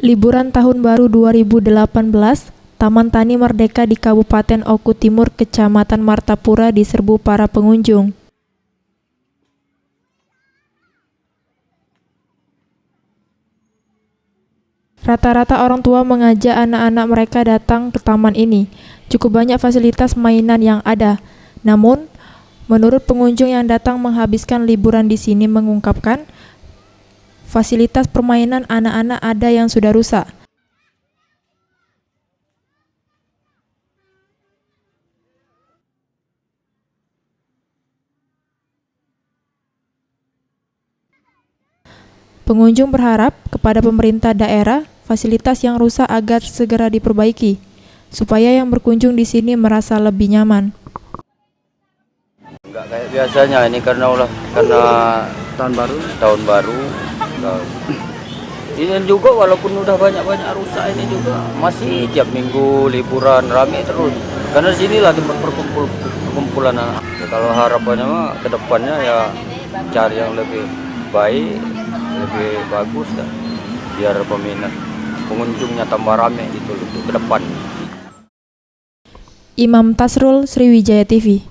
Liburan Tahun Baru 2018, Taman Tani Merdeka di Kabupaten Oku Timur, Kecamatan Martapura diserbu para pengunjung. Rata-rata orang tua mengajak anak-anak mereka datang ke taman ini. Cukup banyak fasilitas mainan yang ada. Namun, menurut pengunjung yang datang menghabiskan liburan di sini mengungkapkan, fasilitas permainan anak-anak ada yang sudah rusak. Pengunjung berharap kepada pemerintah daerah fasilitas yang rusak agar segera diperbaiki, supaya yang berkunjung di sini merasa lebih nyaman. Enggak kayak biasanya ini karena tahun baru. Enggak. Ini juga walaupun udah banyak rusak ini juga masih tiap minggu liburan rame terus. Karena sini lagi perkumpulan anak. Ya, kalau harapannya mah ke depannya ya cari yang lebih baik, lebih bagus dah. Biar peminat pengunjungnya tambah rame gitu loh ke depan. Imam Tasrul, Sriwijaya TV.